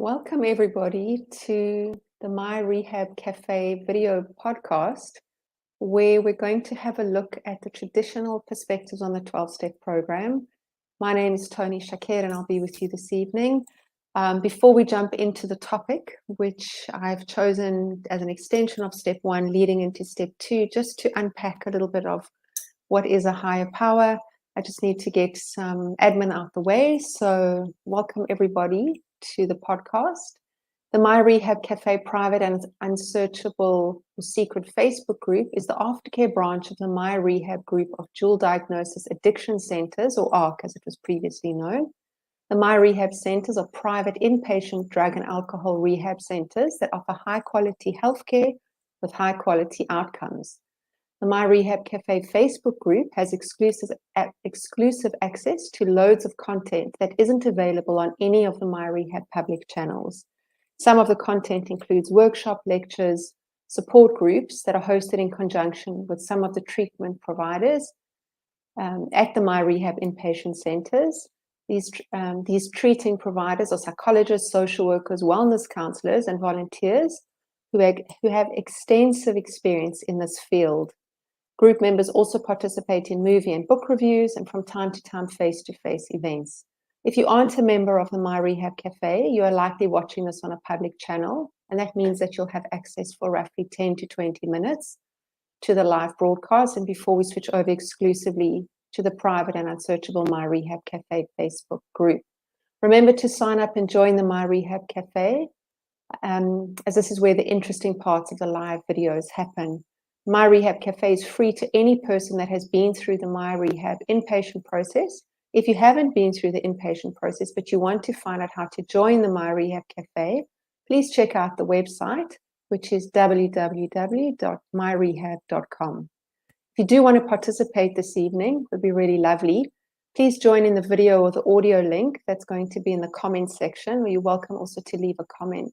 Welcome everybody to the MyRehab Cafe video podcast, where we're going to have a look at the traditional perspectives on the 12-step program. My name is Toni Shaked and I'll be with you this evening. Before we jump into the topic, which I've chosen as an extension of step 1 leading into step 2, just to unpack a little bit of what is a higher power, I just need to get some admin out the way. So welcome everybody to the podcast. The MyRehab Cafe private and unsearchable secret Facebook group is the aftercare branch of the MyRehab group of dual diagnosis addiction centers, or ARC as it was previously known. The MyRehab centers are private inpatient drug and alcohol rehab centers that offer high quality healthcare with high quality outcomes. The MyRehab Cafe Facebook group has exclusive access to loads of content that isn't available on any of the MyRehab public channels. Some of the content includes workshop lectures, support groups that are hosted in conjunction with some of the treatment providers at the MyRehab inpatient centers. These treating providers are psychologists, social workers, wellness counselors, and volunteers who have extensive experience in this field. Group members also participate in movie and book reviews and from time to time face-to-face events. If you aren't a member of the MyRehab Cafe, you are likely watching this on a public channel, and that means that you'll have access for roughly 10 to 20 minutes to the live broadcast and before we switch over exclusively to the private and unsearchable MyRehab Cafe Facebook group. Remember to sign up and join the MyRehab Cafe, as this is where the interesting parts of the live videos happen. MyRehab Cafe is free to any person that has been through the MyRehab inpatient process. If you haven't been through the inpatient process, but you want to find out how to join the MyRehab Cafe, please check out the website, which is www.myrehab.com. If you do want to participate this evening, it would be really lovely. Please join in the video or the audio link that's going to be in the comments section, where you're welcome also to leave a comment.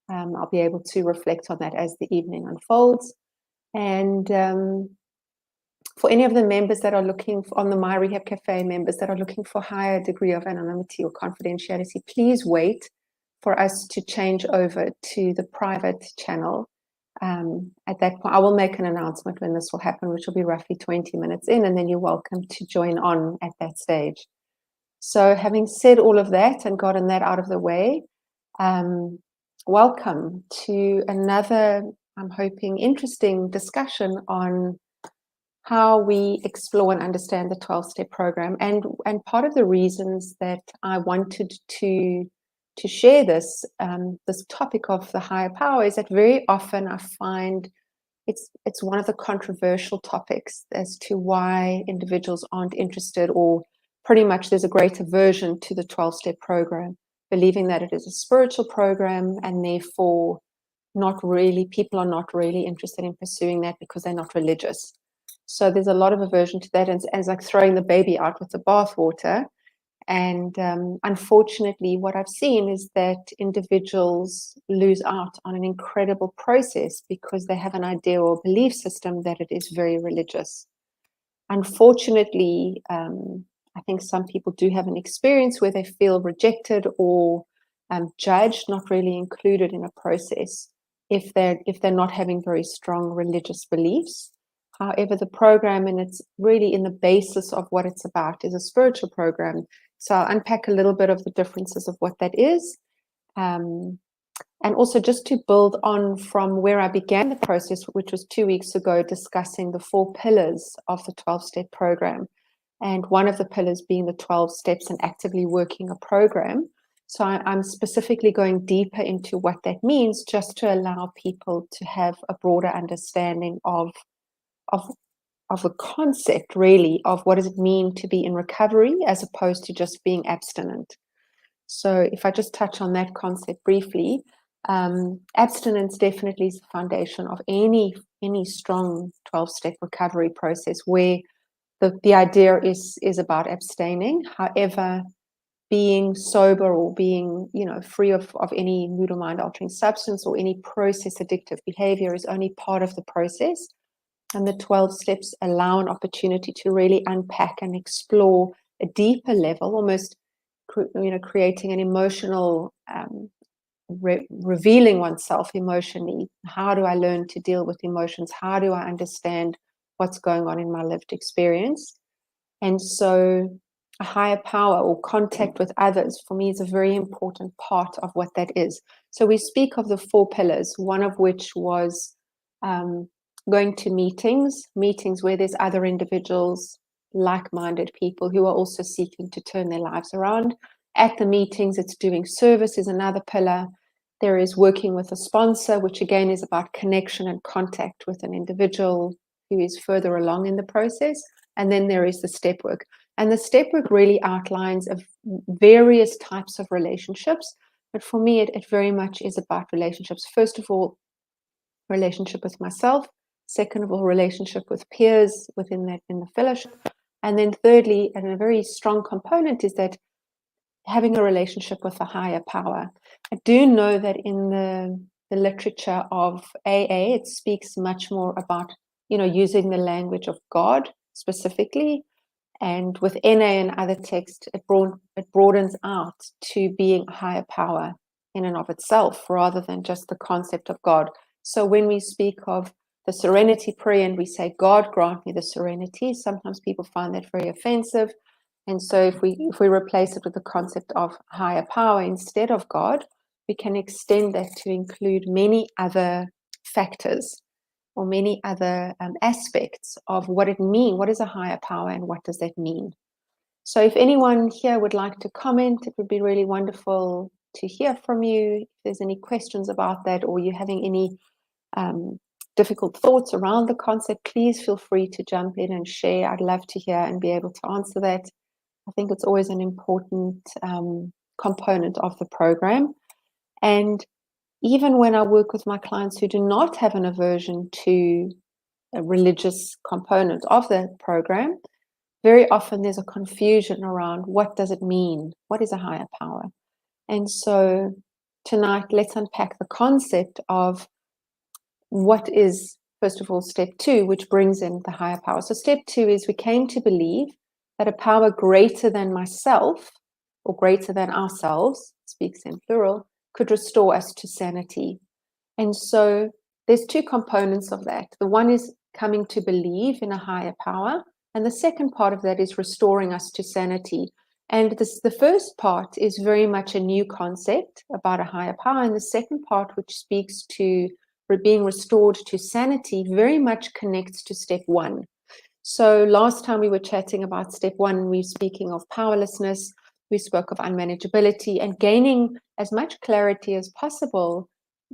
I'll be able to reflect on that as the evening unfolds. And for any of the members that are looking on the MyRehab Cafe members that are looking for higher degree of anonymity or confidentiality, please wait for us to change over to the private channel. At that point, I will make an announcement when this will happen, which will be roughly 20 minutes in, and then you're welcome to join on at that stage. So having said all of that and gotten that out of the way, welcome to another, I'm hoping, interesting discussion on how we explore and understand the 12-step program. And part of the reasons that I wanted to share this topic of the higher power is that very often I find it's one of the controversial topics as to why individuals aren't interested, or pretty much there's a great aversion to the 12-step program, believing that it is a spiritual program and therefore people are not really interested in pursuing that because they're not religious. So there's a lot of aversion to that, and it's like throwing the baby out with the bathwater. And unfortunately, what I've seen is that individuals lose out on an incredible process because they have an idea or belief system that it is very religious. Unfortunately, I think some people do have an experience where they feel rejected or judged, not really included in a process if they're not having very strong religious beliefs. However, the program, and it's really in the basis of what it's about, is a spiritual program. So I'll unpack a little bit of the differences of what that is. And also just to build on from where I began the process, which was 2 weeks ago, discussing the 4 pillars of the 12-step program. And one of the pillars being the 12 steps and actively working a program. So I'm specifically going deeper into what that means, just to allow people to have a broader understanding of the concept, really, of what does it mean to be in recovery as opposed to just being abstinent. So if I just touch on that concept briefly, abstinence definitely is the foundation of any strong 12-step recovery process, where the idea is about abstaining. However, being sober or being, free of any mood or mind altering substance or any process addictive behavior is only part of the process. And the 12 steps allow an opportunity to really unpack and explore a deeper level, almost creating an emotional, revealing oneself emotionally. How do I learn to deal with emotions? How do I understand what's going on in my lived experience? And so a higher power or contact with others, for me, is a very important part of what that is. So we speak of the 4 pillars, one of which was going to meetings where there's other individuals, like-minded people who are also seeking to turn their lives around. At the meetings, it's doing service is another pillar. There is working with a sponsor, which again is about connection and contact with an individual who is further along in the process. And then there is the step work. And the step work really outlines of various types of relationships. But for me, it very much is about relationships. First of all, relationship with myself. Second of all, relationship with peers in the fellowship. And then thirdly, and a very strong component, is that having a relationship with a higher power. I do know that in the literature of AA, it speaks much more about, using the language of God specifically. And with NA and other texts, it broadens out to being a higher power in and of itself, rather than just the concept of God. So when we speak of the serenity prayer and we say, God grant me the serenity, sometimes people find that very offensive. And so if we replace it with the concept of higher power instead of God, we can extend that to include many other factors or many other aspects of what it means. What is a higher power and what does that mean? So if anyone here would like to comment, it would be really wonderful to hear from you. If there's any questions about that, or you're having any difficult thoughts around the concept, please feel free to jump in and share. I'd love to hear and be able to answer that. I think it's always an important component of the program. And even when I work with my clients who do not have an aversion to a religious component of the program, very often there's a confusion around what does it mean? What is a higher power? And so tonight, let's unpack the concept of what is, first of all, step 2, which brings in the higher power. So step 2 is we came to believe that a power greater than myself or greater than ourselves, speaks in plural, could restore us to sanity. And so there's 2 components of that. The one is coming to believe in a higher power, and the second part of that is restoring us to sanity. And the first part is very much a new concept about a higher power, and the second part, which speaks to being restored to sanity, very much connects to step 1. So last time we were chatting about step 1, we were speaking of powerlessness, we spoke of unmanageability, and gaining as much clarity as possible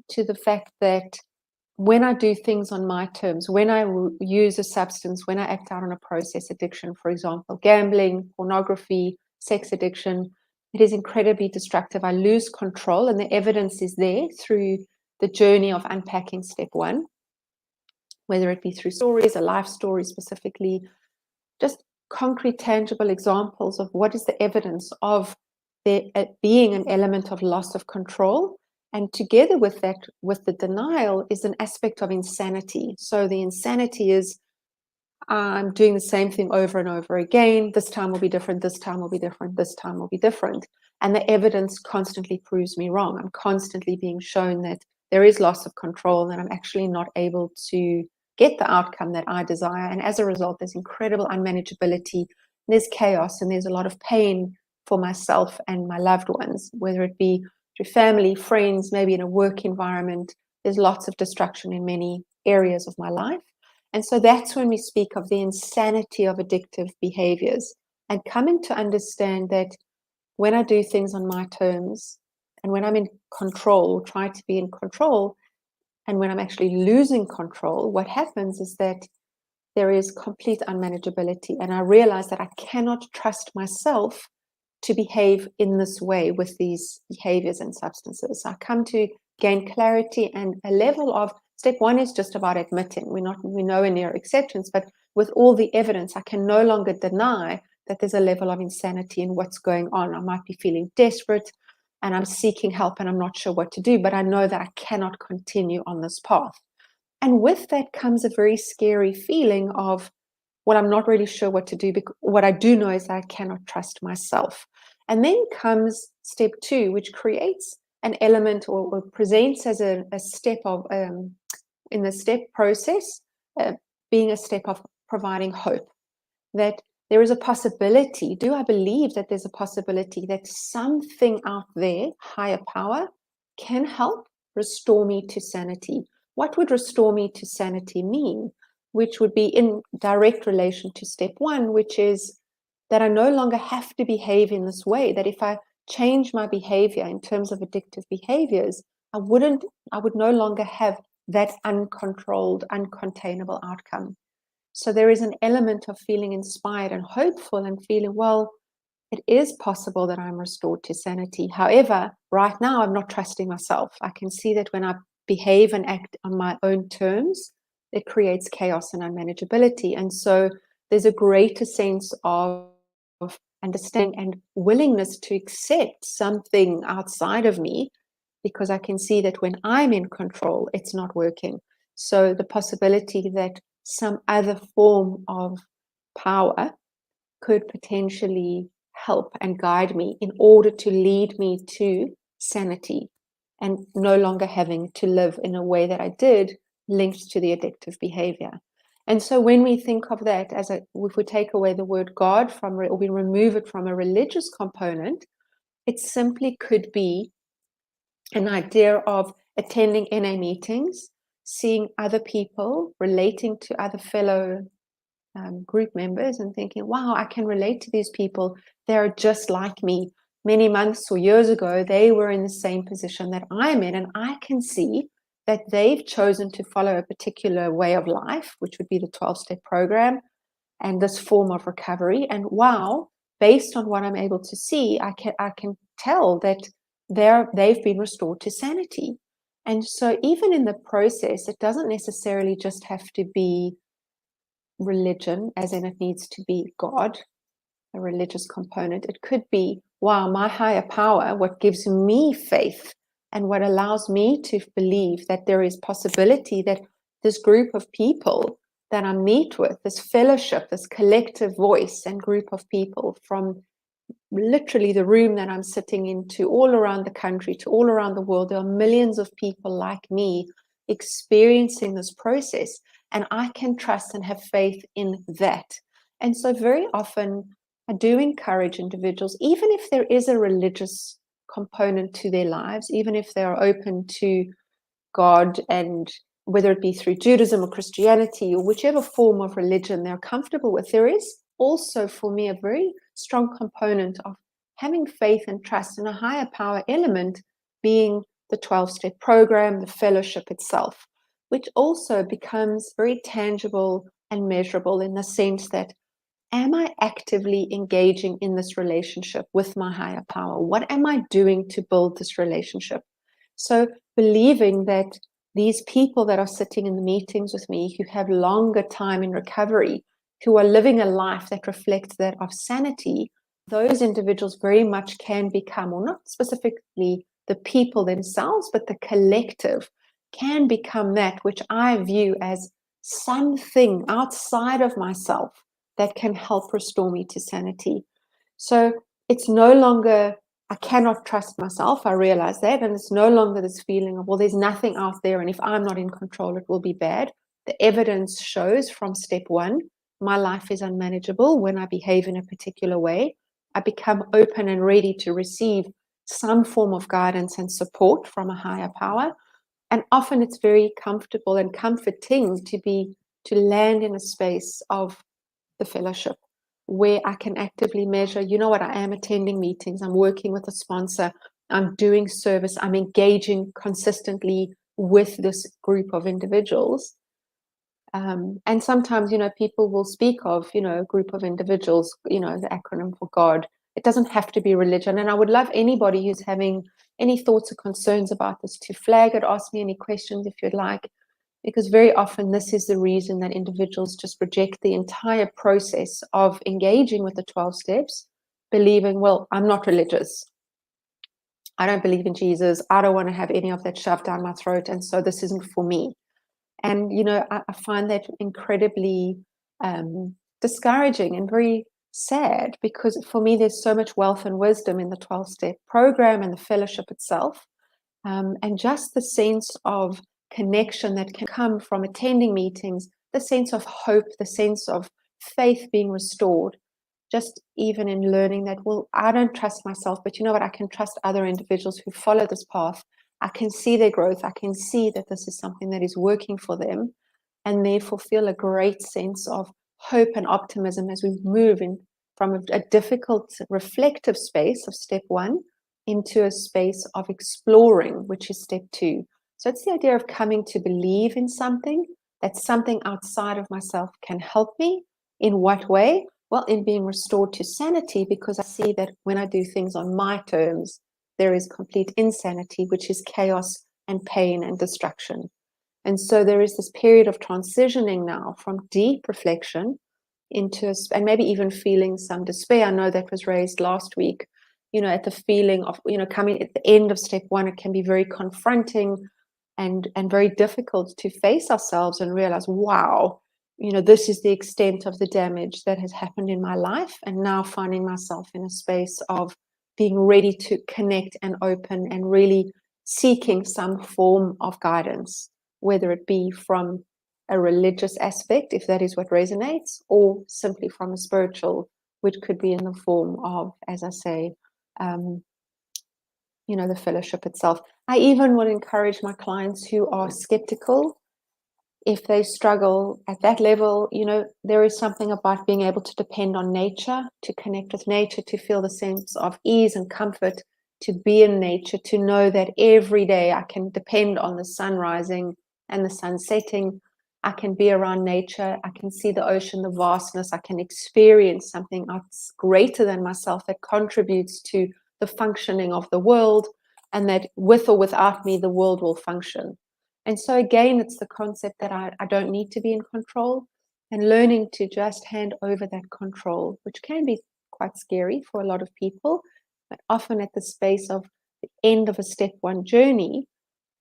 to the fact that when I do things on my terms, when I use a substance, when I act out on a process addiction, for example, gambling, pornography, sex addiction, it is incredibly destructive. I lose control, and the evidence is there through the journey of unpacking step 1, whether it be through stories, a life story specifically, just concrete, tangible examples of what is the evidence of there being an element of loss of control. And together with that, with the denial, is an aspect of insanity. So the insanity is, I'm doing the same thing over and over again. This time will be different. This time will be different. This time will be different. And the evidence constantly proves me wrong. I'm constantly being shown that there is loss of control, and I'm actually not able to get the outcome that I desire. And as a result, there's incredible unmanageability. There's chaos, and there's a lot of pain for myself and my loved ones, whether it be through family, friends, maybe in a work environment. There's lots of destruction in many areas of my life. And so that's when we speak of the insanity of addictive behaviors, and coming to understand that when I do things on my terms and when I'm in control, or try to be in control, and when I'm actually losing control, what happens is that there is complete unmanageability. And I realize that I cannot trust myself to behave in this way with these behaviors and substances. I come to gain clarity and a level of, step one is just about admitting. We're nowhere near acceptance, but with all the evidence, I can no longer deny that there's a level of insanity in what's going on. I might be feeling desperate and I'm seeking help and I'm not sure what to do, but I know that I cannot continue on this path. And with that comes a very scary feeling of, well, I'm not really sure what to do. Because what I do know is that I cannot trust myself. And then comes step two, which creates an element or presents as a step of, in the step process, being a step of providing hope. That there is a possibility. Do I believe that there's a possibility that something out there, higher power, can help restore me to sanity? What would restore me to sanity mean? Which would be in direct relation to step one, which is that I no longer have to behave in this way. That if I change my behavior in terms of addictive behaviors, I would no longer have that uncontrolled, uncontainable outcome. So there is an element of feeling inspired and hopeful and feeling, well, it is possible that I'm restored to sanity. However, right now, I'm not trusting myself. I can see that when I behave and act on my own terms, it creates chaos and unmanageability. And so there's a greater sense of understanding and willingness to accept something outside of me, because I can see that when I'm in control, it's not working. So the possibility that some other form of power could potentially help and guide me in order to lead me to sanity and no longer having to live in a way that I did, linked to the addictive behavior. And so when we think of that as if we take away the word God from, or we remove it from a religious component, it simply could be an idea of attending NA meetings, seeing other people, relating to other fellow group members and thinking, wow, I can relate to these people. They're just like me. Many months or years ago, they were in the same position that I'm in, and I can see that they've chosen to follow a particular way of life, which would be the 12-step program and this form of recovery. And wow, based on what I'm able to see, I can tell that they've been restored to sanity. And so even in the process, it doesn't necessarily just have to be religion, as in it needs to be God, a religious component. It could be, wow, my higher power, what gives me faith and what allows me to believe that there is possibility that this group of people that I meet with, this fellowship, this collective voice and group of people from literally the room that I'm sitting in to all around the country, to all around the world, there are millions of people like me experiencing this process. And I can trust and have faith in that. And so very often I do encourage individuals, even if there is a religious component to their lives, even if they are open to God, and whether it be through Judaism or Christianity or whichever form of religion they're comfortable with, there is also for me a very strong component of having faith and trust in a higher power element, being the 12-step program, the fellowship itself, which also becomes very tangible and measurable in the sense that, am I actively engaging in this relationship with my higher power? What am I doing to build this relationship? So believing that these people that are sitting in the meetings with me, who have longer time in recovery, who are living a life that reflects that of sanity, those individuals very much can become, or not specifically the people themselves, but the collective can become that which I view as something outside of myself that can help restore me to sanity. So it's no longer, I cannot trust myself. I realize that. And it's no longer this feeling of, well, there's nothing out there. And if I'm not in control, it will be bad. The evidence shows from step one, my life is unmanageable when I behave in a particular way. I become open and ready to receive some form of guidance and support from a higher power. And often it's very comfortable and comforting to land in a space of the fellowship where I can actively measure, you know what, I am attending meetings, I'm working with a sponsor, I'm doing service, I'm engaging consistently with this group of individuals. And sometimes, people will speak of, a group of individuals, the acronym for God. It doesn't have to be religion. And I would love anybody who's having any thoughts or concerns about this to flag it, ask me any questions if you'd like, because very often this is the reason that individuals just reject the entire process of engaging with the 12 steps, believing, well, I'm not religious. I don't believe in Jesus. I don't want to have any of that shoved down my throat. And so this isn't for me. And, I find that incredibly discouraging and very sad, because for me, there's so much wealth and wisdom in the 12-step program and the fellowship itself. And just the sense of connection that can come from attending meetings, the sense of hope, the sense of faith being restored, just even in learning that, well, I don't trust myself, but you know what, I can trust other individuals who follow this path. I can see their growth. I can see that this is something that is working for them, and therefore feel a great sense of hope and optimism as we move in from a difficult reflective space of step 1 into a space of exploring, which is step 2. So it's the idea of coming to believe in something, that something outside of myself can help me. In what way? Well, in being restored to sanity, because I see that when I do things on my terms, there is complete insanity, which is chaos and pain and destruction. And so there is this period of transitioning now from deep reflection into, and maybe even feeling some despair. I know that was raised last week, at the feeling of, coming at the end of step 1, it can be very confronting and very difficult to face ourselves and realize, wow, this is the extent of the damage that has happened in my life. And now finding myself in a space of being ready to connect and open and really seeking some form of guidance, whether it be from a religious aspect, if that is what resonates, or simply from a spiritual, which could be in the form of, as I say, the fellowship itself. I even would encourage my clients who are skeptical, if they struggle at that level, there is something about being able to depend on nature, to connect with nature, to feel the sense of ease and comfort, to be in nature, to know that every day I can depend on the sun rising and the sun setting. I can be around nature. I can see the ocean, the vastness. I can experience something that's greater than myself, that contributes to the functioning of the world, and that with or without me, the world will function. And so again, it's the concept that I don't need to be in control, and learning to just hand over that control, which can be quite scary for a lot of people, but often at the space of the end of a step 1 journey,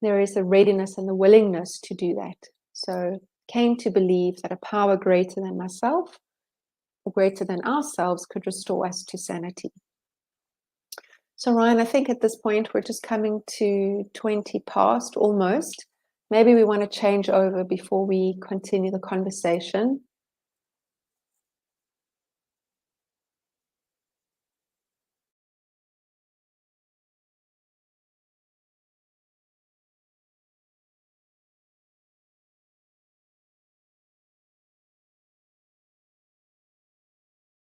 there is a readiness and the willingness to do that. So came to believe that a power greater than myself, or greater than ourselves, could restore us to sanity. So Ryan, I think at this point, we're just coming to 20 past almost. Maybe we want to change over before we continue the conversation.